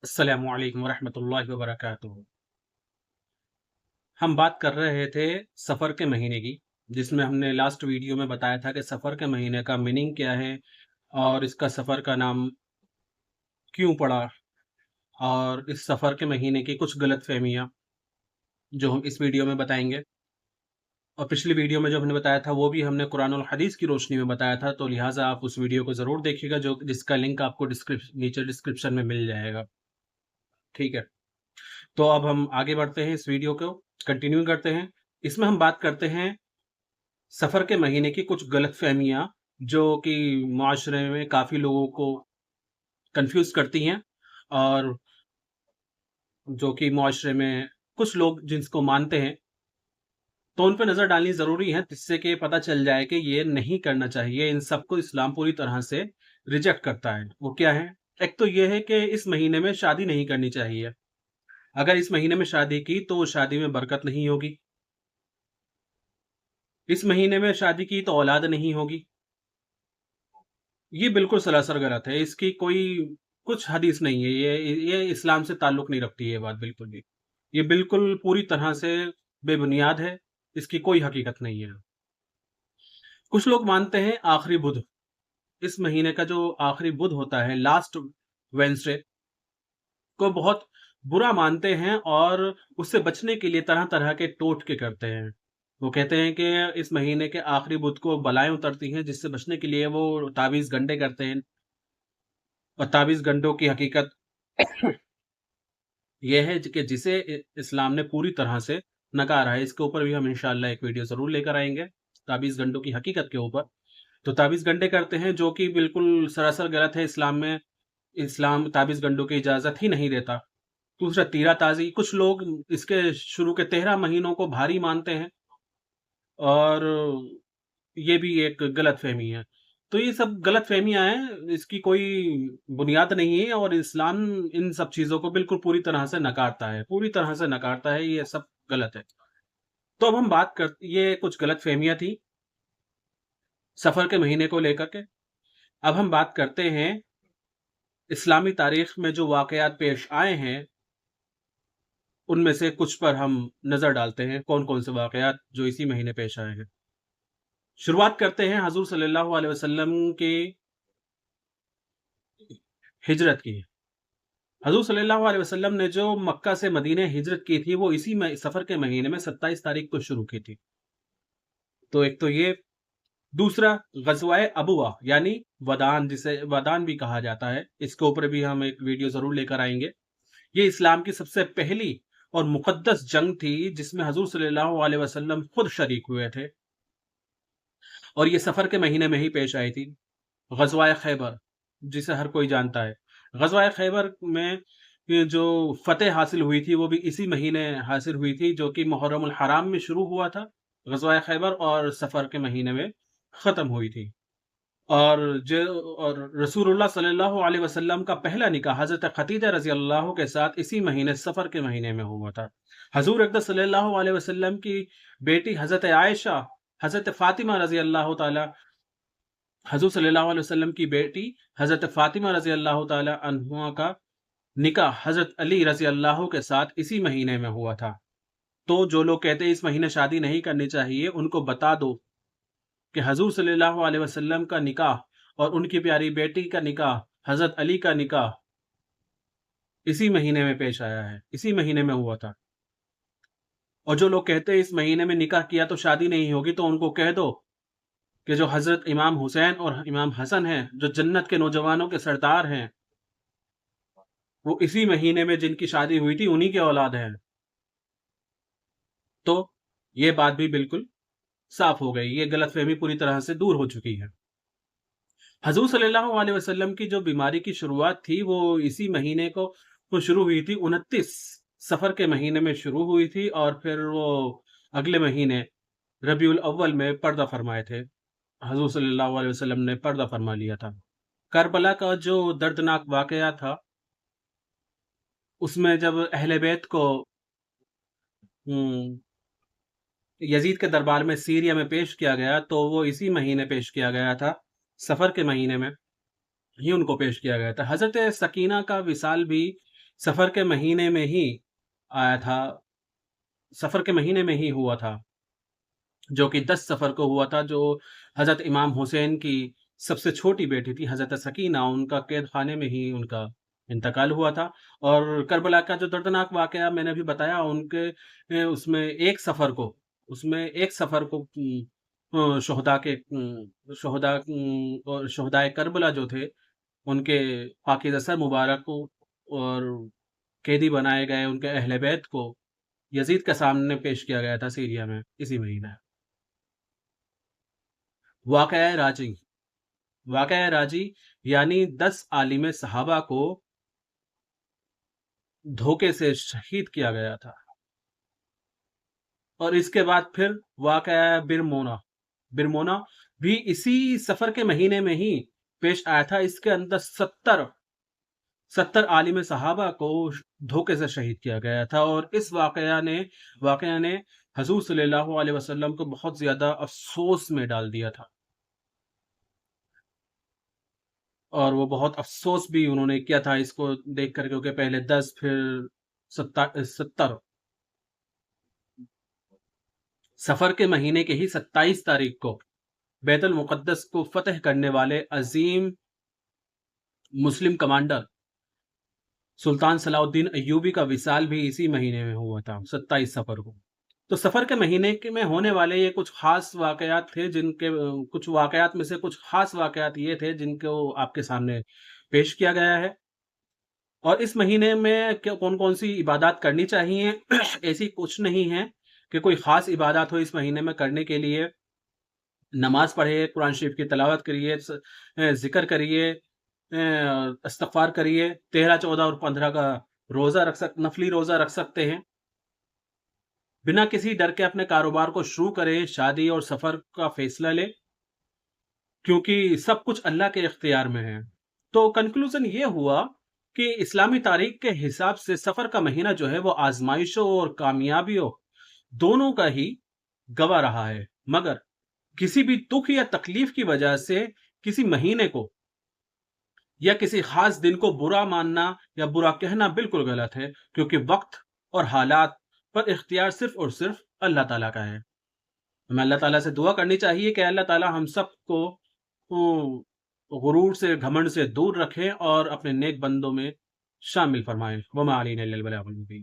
अस्सलामु अलैकुम वरहमतुल्लाहि वबरकातुहू। हम बात कर रहे थे सफ़र के महीने की, जिसमें हमने लास्ट वीडियो में बताया था कि सफ़र के महीने का मीनिंग क्या है और इसका सफ़र का नाम क्यों पड़ा, और इस सफ़र के महीने की कुछ गलतफ़हमियाँ जो हम इस वीडियो में बताएँगे। और पिछली वीडियो में जो हमने बताया था वो भी हमने कुरान और हदीस की रोशनी में बताया था, तो लिहाज़ा आप उस वीडियो को ज़रूर देखिएगा जिसका लिंक आपको नीचे डिस्क्रिप्शन में मिल जाएगा। ठीक है? तो अब हम आगे बढ़ते हैं, इस वीडियो को कंटिन्यू करते हैं। इसमें हम बात करते हैं सफ़र के महीने की कुछ गलतफ़हमियाँ जो कि मुआशरे में काफ़ी लोगों को कन्फ्यूज़ करती हैं, और जो कि मुआशरे में कुछ लोग जिसको मानते हैं, तो उन पे नज़र डालनी ज़रूरी है, जिससे कि पता चल जाए कि ये नहीं करना चाहिए। इन सबको इस्लाम पूरी तरह से रिजेक्ट करता है। वो क्या है? एक तो ये है कि इस महीने में शादी नहीं करनी चाहिए। अगर इस महीने में शादी की तो उस शादी में बरकत नहीं होगी। इस महीने में शादी की तो औलाद नहीं होगी। ये बिल्कुल सरासर गलत है। इसकी कोई कुछ हदीस नहीं है। ये इस्लाम से ताल्लुक नहीं रखती है ये बात बिल्कुल भी। ये बिल्कुल पूरी तरह से बेबुनियाद है। इसकी कोई हकीकत नहीं है। कुछ लोग मानते हैं आखिरी बुध, इस महीने का जो आखिरी बुध होता है, लास्ट वेडनेसडे को बहुत बुरा मानते हैं, और उससे बचने के लिए तरह-तरह के टोटके करते हैं। वो कहते हैं कि इस महीने के आखिरी बुध को बलाएँ उतरती हैं, जिससे बचने के लिए वो ताबीज़ गंडे करते हैं। और ताबीज़ गंडों की हकीकत ये है कि जिसे इस्लाम ने पूरी तरह से नकारा है। इसके ऊपर भी हम इंशाअल्लाह एक वीडियो ज़रूर लेकर आएँगे, ताबीज़ गंडों की हकीकत के ऊपर। तो ताबीज़ गंडे करते हैं जो कि बिल्कुल सरासर गलत है। इस्लाम ताबीज़ गंडों की इजाज़त ही नहीं देता। दूसरा, तीरा-ताज़ी, कुछ लोग इसके शुरू के 13 महीनों को भारी मानते हैं, और ये भी एक गलतफ़हमी है। तो ये सब गलतफ़हमियाँ हैं, इसकी कोई बुनियाद नहीं है, और इस्लाम इन सब चीज़ों को बिल्कुल पूरी तरह से नकारता है, पूरी तरह से नकारता है, ये सब गलत है। तो अब हम बात कर ये कुछ गलतफ़हमियाँ थी सफ़र के महीने को लेकर के। अब हम बात करते हैं इस्लामी तारीख़ में जो वाक़यात पेश आए हैं, उनमें से कुछ पर हम नज़र डालते हैं, कौन-कौन से वाक़यात जो इसी महीने पेश आए हैं। शुरुआत करते हैं हज़ूर सल्लल्लाहु अलैहि वसल्लम की हिजरत की। हज़ूर सल्लल्लाहु अलैहि वसल्लम ने जो मक्का से मदीने हिजरत की थी, वो इसी में सफ़र के महीने में 27 तारीख को शुरू की थी। तो एक तो ये, दूसरा ग़ज़वाए अबवा यानी वदान, जिसे वदान भी कहा जाता है, इसके ऊपर भी हम एक वीडियो ज़रूर लेकर आएँगे। ये इस्लाम की सबसे पहली और मुक़द्दस जंग थी, जिसमें हज़ूर सल्लल्लाहु अलैहि वसल्लम खुद शरीक हुए थे, और ये सफ़र के महीने में ही पेश आई थी। ग़ज़वाए ख़ैबर, जिसे हर कोई जानता है। ग़ज़वाए ख़ैबर में ये जो फ़तह हासिल हुई थी, वो भी इसी महीने हासिल हुई थी, जो कि मुहर्रमुल हराम में शुरू हुआ था, ग़ज़वाए ख़ैबर, और सफ़र के महीने में ख़त्म हुई थी। और रसूलुल्लाह सल्लल्लाहु अलैहि वसल्लम का पहला निकाह हज़रत ख़दीजा रज़ियल्लाहु के साथ इसी महीने सफ़र के महीने में हुआ था। हज़ूर अक़दस सल्लल्लाहु अलैहि वसल्लम की बेटी हज़रत आयशा, हज़रत फ़ातिमा रज़ियल्लाहु ताला हज़ूर सल्लल्लाहु अलैहि वसल्लम की बेटी हज़रत फ़ातिमा रज़ियल्लाहु ताला अन्हा का निकाह हज़रत अली रज़ियल्लाहु के साथ इसी महीने में हुआ था। तो जो लोग कहते हैं इस महीने शादी नहीं करनी चाहिए, उनको बता दो कि हज़ूर सल्लल्लाहु अलैहि वसल्लम का निकाह और उनकी प्यारी बेटी का निकाह, हज़रत अली का निकाह इसी महीने में पेश आया है, इसी महीने में हुआ था। और जो लोग कहते हैं इस महीने में निकाह किया तो शादी नहीं होगी, तो उनको कह दो कि जो हज़रत इमाम हुसैन और इमाम हसन हैं, जो जन्नत के नौजवानों के सरदार हैं, वो इसी महीने में जिनकी शादी हुई थी, उन्हीं के औलाद हैं। तो ये बात भी बिल्कुल साफ़ हो गई, ये गलतफ़हमी पूरी तरह से दूर हो चुकी है। हज़ूर सल्लल्लाहु अलैहि वसल्लम की जो बीमारी की शुरुआत थी, वो इसी महीने को शुरू हुई थी, 29 सफ़र के महीने में शुरू हुई थी, और फिर वो अगले महीने रबीउल अव्वल में पर्दा फ़रमाए थे। हज़ूर सल्लल्लाहु अलैहि वसल्लम ने पर्दा फ़रमा लिया था। करबला का जो दर्दनाक वाक़या था, उसमें जब अहले बैत को हुँ, यज़ीद के दरबार में सीरिया में पेश किया गया, तो वो इसी महीने पेश किया गया था, सफ़र के महीने में ही उनको पेश किया गया था। हज़रत सकीना का विसाल भी سفر کے مہینے میں ہی آیا تھا، سفر کے مہینے میں ہی ہوا تھا، جو کہ 10 سفر کو ہوا تھا، جو حضرت امام حسین کی سب سے چھوٹی بیٹی تھی حضرت سکینہ، ان کا قید خانے میں ہی ان کا انتقال ہوا تھا۔ اور کربلا کا جو دردناک واقعہ میں نے ابھی بتایا، ان کے اس میں ایک سفر کو شہدائے کربلا جو تھے، ان کے پاکیزہ سر مبارک کو اور قیدی بنائے گئے ان کے اہل بیت کو یزید کے سامنے پیش کیا گیا تھا سیریا میں اسی مہینے۔ واقعہ راجی یعنی 10 عالم صحابہ کو دھوکے سے شہید کیا گیا تھا۔ اور اس کے بعد پھر واقعہ برمونا بھی اسی سفر کے مہینے میں ہی پیش آیا تھا۔ اس کے اندر 70 عالم صحابہ کو دھوکے سے شہید کیا گیا تھا، اور اس واقعہ نے حضور صلی اللہ علیہ وسلم کو بہت زیادہ افسوس میں ڈال دیا تھا، اور وہ بہت افسوس بھی انہوں نے کیا تھا اس کو دیکھ کر، کیونکہ پہلے 10 پھر 70 سفر کے مہینے کے ہی 27 تاریخ کو بیت المقدس کو فتح کرنے والے عظیم مسلم کمانڈر سلطان صلاح الدین ایوبی کا وصال بھی اسی مہینے میں ہوا تھا، 27 سفر کو۔ تو سفر کے مہینے میں ہونے والے یہ کچھ خاص واقعات تھے، کچھ واقعات میں سے کچھ خاص واقعات یہ تھے جن کو آپ کے سامنے پیش کیا گیا ہے۔ اور اس مہینے میں کون کون سی عبادات کرنی چاہیے؟ ایسی کچھ نہیں ہے کہ کوئی خاص عبادات ہو اس مہینے میں کرنے کے لیے۔ نماز پڑھیے، قرآن شریف کی تلاوت کریے، ذکر کریے، استغفار کریے، 13، 14 اور 15 کا نفلی روزہ رکھ سکتے ہیں۔ بنا کسی ڈر کے اپنے کاروبار کو شروع کریں، شادی اور سفر کا فیصلہ لیں، کیونکہ سب کچھ اللہ کے اختیار میں ہے۔ تو کنکلوژن یہ ہوا کہ اسلامی تاریخ کے حساب سے سفر کا مہینہ جو ہے وہ آزمائشوں اور کامیابیوں دونوں کا ہی گواہ رہا ہے، مگر کسی بھی دکھ یا تکلیف کی وجہ سے کسی مہینے کو یا کسی خاص دن کو برا ماننا یا برا کہنا بالکل غلط ہے، کیونکہ وقت اور حالات پر اختیار صرف اور صرف اللہ تعالیٰ کا ہے۔ ہمیں اللہ تعالیٰ سے دعا کرنی چاہیے کہ اللہ تعالیٰ ہم سب کو غرور سے، گھمنڈ سے دور رکھیں اور اپنے نیک بندوں میں شامل فرمائیں۔ وما علینا الا البلاغ المبین۔